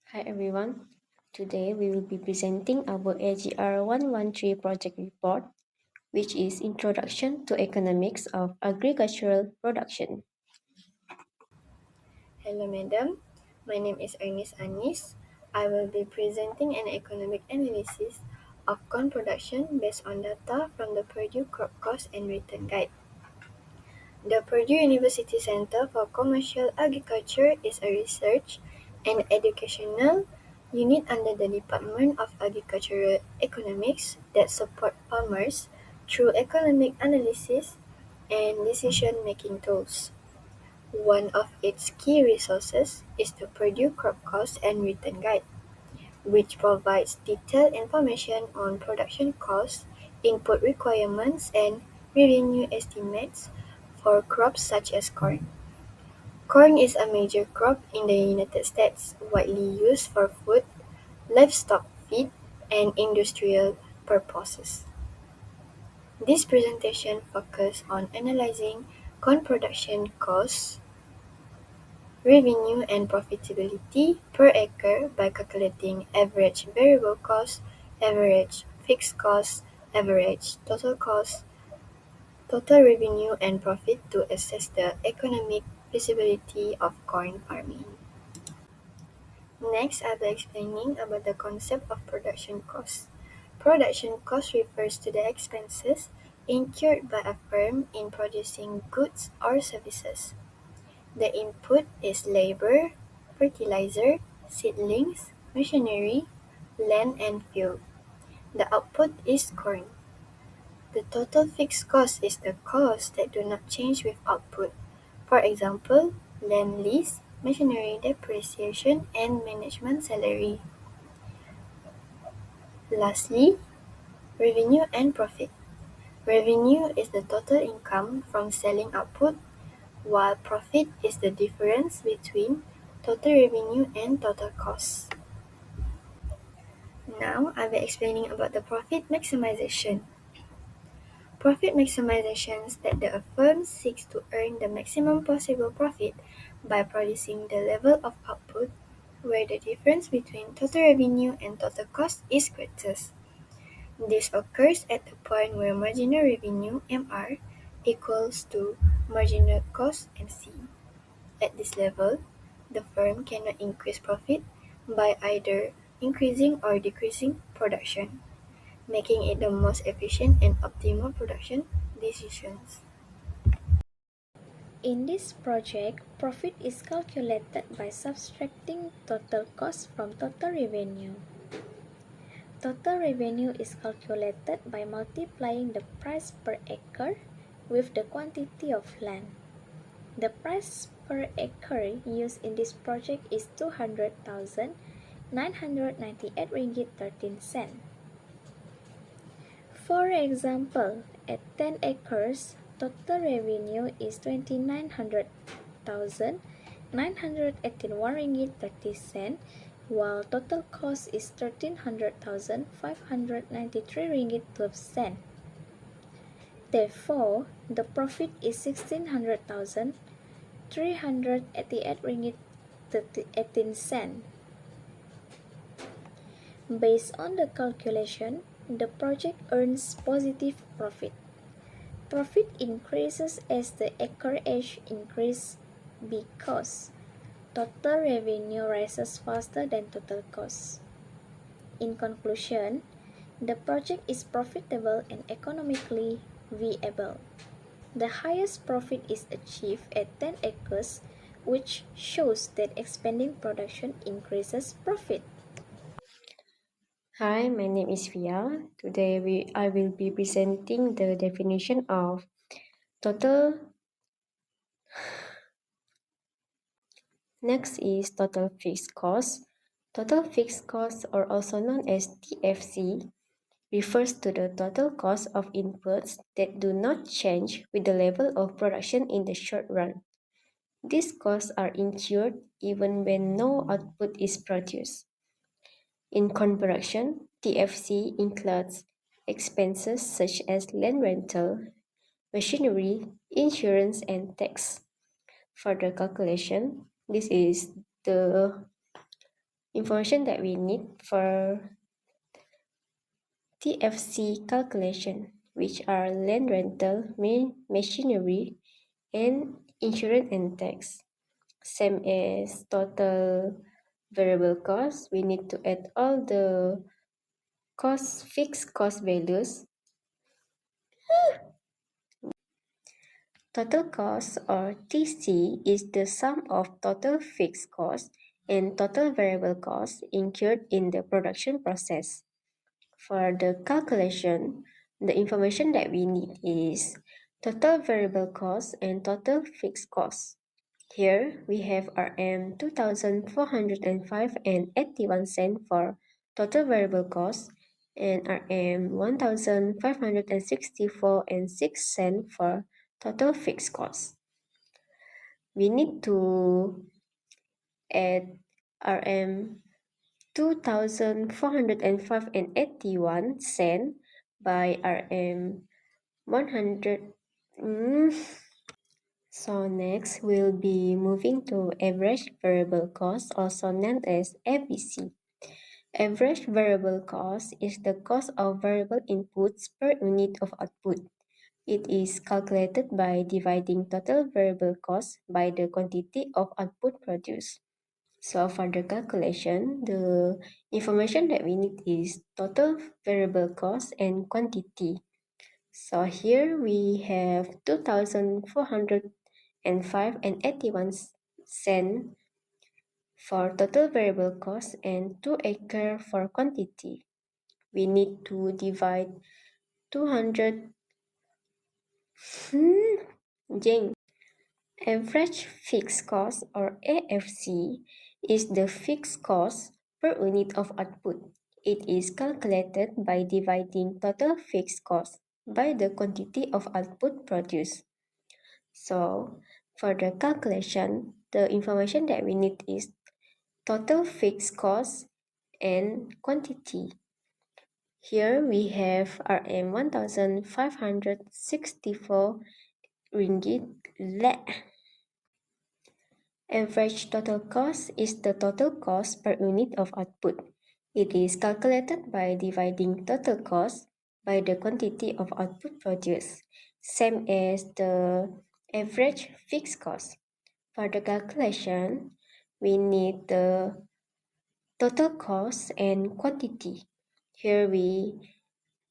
Hi everyone. Today we will be presenting our AGR 113 project report, which is Introduction to Economics of Agricultural Production. Hello, madam. My name is Ernest Anis. I will be presenting an economic analysis of corn production based on data from the Purdue Crop Cost and Return Guide. The Purdue University Center for Commercial Agriculture is a research and educational unit under the Department of Agricultural Economics that support farmers through economic analysis and decision-making tools. One of its key resources is the Purdue Crop Cost and Return Guide, which provides detailed information on production costs, input requirements, and revenue estimates for crops such as corn. Corn is a major crop in the United States, widely used for food, livestock feed, and industrial purposes. This presentation focuses on analyzing corn production costs, revenue and profitability per acre by calculating average variable cost, average fixed cost, average total cost, total revenue and profit to assess the economic feasibility of corn farming. Next, I'll be explaining about the concept of production cost. Production cost refers to the expenses incurred by a firm in producing goods or services. The input is labor, fertilizer, seedlings, machinery, land and fuel. The output is corn. The total fixed cost is the costs that do not change with output. For example, land lease, machinery depreciation, and management salary. Lastly, revenue and profit. Revenue is the total income from selling output, while profit is the difference between total revenue and total cost. Now, I'll be explaining about the profit maximization. Profit maximization is that the firm seeks to earn the maximum possible profit by producing the level of output where the difference between total revenue and total cost is greatest. This occurs at the point where marginal revenue (MR) equals to marginal cost (MC). At this level, the firm cannot increase profit by either increasing or decreasing production, making it the most efficient and optimal production decisions. In this project, profit is calculated by subtracting total cost from total revenue. Total revenue is calculated by multiplying the price per acre with the quantity of land. The price per acre used in this project is 200,998 ringgit 13 cent. For example, at 10 acres, total revenue is 2900,981 ringgit 30 cent, while total cost is 1300,593 ringgit 12 cent. Therefore, the profit is 1600,388 ringgit 18 cent. Based on the calculation, the project earns positive profit. Profit increases as the acreage increases because total revenue rises faster than total cost. In conclusion, the project is profitable and economically viable. The highest profit is achieved at 10 acres, which shows that expanding production increases profit. Hi, my name is Fia. Today I will be presenting the definition of total. Next is total fixed cost. Total fixed costs, or also known as TFC, refers to the total cost of inputs that do not change with the level of production in the short run. These costs are incurred even when no output is produced. In corn production, TFC includes expenses such as land rental, machinery, insurance, and tax. For the calculation, this is the information that we need for TFC calculation, which are land rental, machinery, and insurance and tax. Same as total variable cost, we need to add all the fixed cost values. Total cost, or TC, is the sum of total fixed cost and total variable cost incurred in the production process. For the calculation, the information that we need is total variable cost and total fixed cost. Here we have RM 2,405 and 81 cents for total variable cost and RM 1,564 and 6 cents for total fixed cost. We need to add RM 2,405 and 81 cents by RM 100. So next, we'll be moving to average variable cost, also known as ABC. Average variable cost is the cost of variable inputs per unit of output. It is calculated by dividing total variable cost by the quantity of output produced. So for the calculation, the information that we need is total variable cost and quantity. So here we have 2,405 and 81 cents for total variable cost and 2 acre for quantity. We need to divide 200. Jing. Average fixed cost, or AFC, is the fixed cost per unit of output. It is calculated by dividing total fixed cost by the quantity of output produced. So, for the calculation, the information that we need is total fixed cost and quantity. Here we have RM 1,564 ringgit lakh. Average total cost is the total cost per unit of output. It is calculated by dividing total cost by the quantity of output produced, same as the average fixed cost. For the calculation, we need the total cost and quantity. Here we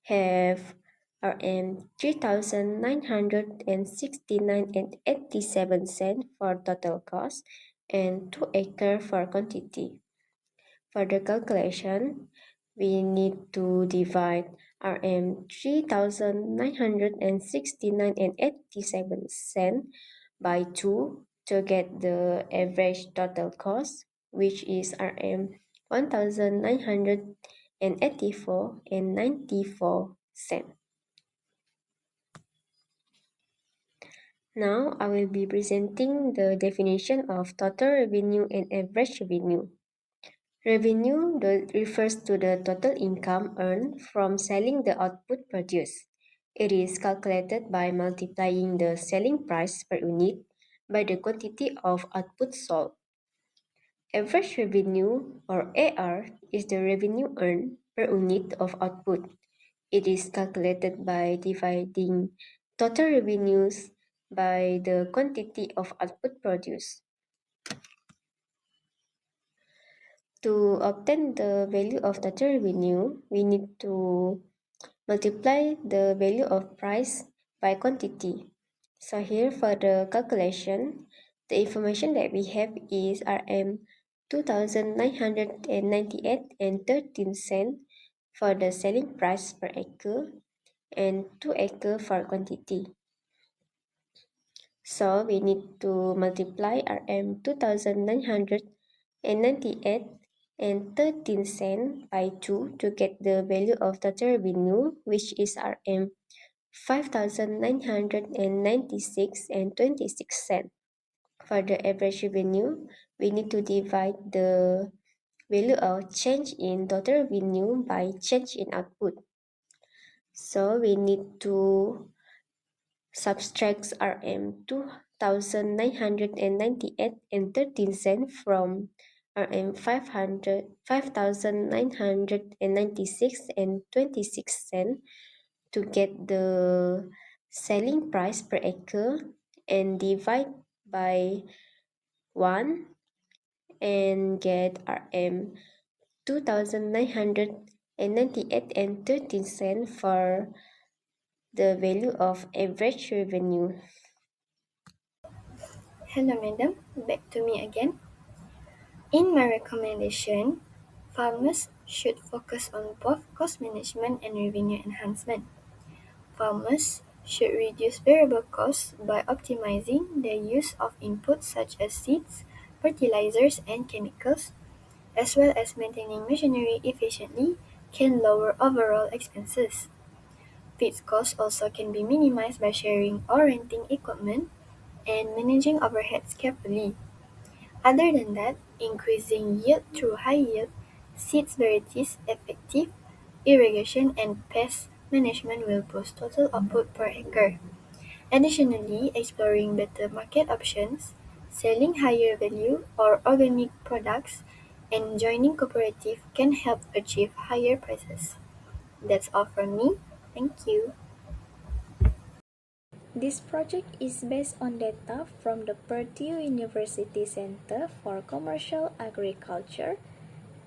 have RM 3,969 and 87 cents for total cost and 2 acre for quantity. For the calculation, we need to divide RM 3,969 and 87 cents by 2 to get the average total cost, which is RM 1,984 and 94 cents. Now I will be presenting the definition of total revenue and average revenue. Revenue refers to the total income earned from selling the output produced. It is calculated by multiplying the selling price per unit by the quantity of output sold. Average revenue, or AR, is the revenue earned per unit of output. It is calculated by dividing total revenues by the quantity of output produced. To obtain the value of total revenue, we need to multiply the value of price by quantity. So here for the calculation, the information that we have is RM 2,998 and 13 cents for the selling price per acre and 2 acre for quantity. So we need to multiply RM 2,998 and 13 cents by 2 to get the value of total revenue, which is RM 5,996 and 26 cents. For the average revenue, we need to divide the value of change in total revenue by change in output. So we need to subtract RM 2,998 and 13 cents from Rm 5,996 and 26 cents to get the selling price per acre and divide by 1 and get Rm 2,998 and 13 cents for the value of average revenue. Hello, madam. Back to me again. In my recommendation, farmers should focus on both cost management and revenue enhancement. Farmers should reduce variable costs by optimizing their use of inputs such as seeds, fertilizers, and chemicals, as well as maintaining machinery efficiently can lower overall expenses. Fixed costs also can be minimized by sharing or renting equipment and managing overheads carefully. Other than that, increasing yield through high-yield seeds varieties, effective irrigation, and pest management will boost total output per acre. Additionally, exploring better market options, selling higher value or organic products, and joining cooperative can help achieve higher prices. That's all from me. Thank you. This project is based on data from the Purdue University Center for Commercial Agriculture,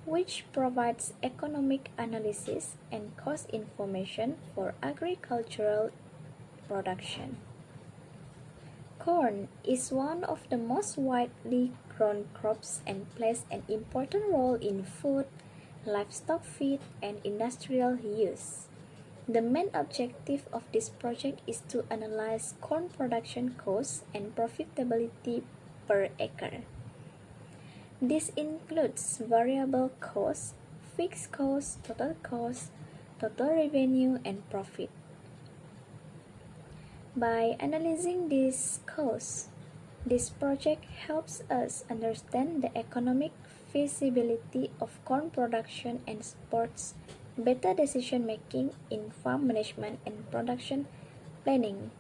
which provides economic analysis and cost information for agricultural production. Corn is one of the most widely grown crops and plays an important role in food, livestock feed, and industrial use. The main objective of this project is to analyze corn production costs and profitability per acre. This includes variable costs, fixed costs, total revenue, and profit. By analyzing these costs, this project helps us understand the economic feasibility of corn production and supports better decision making in farm management and production planning.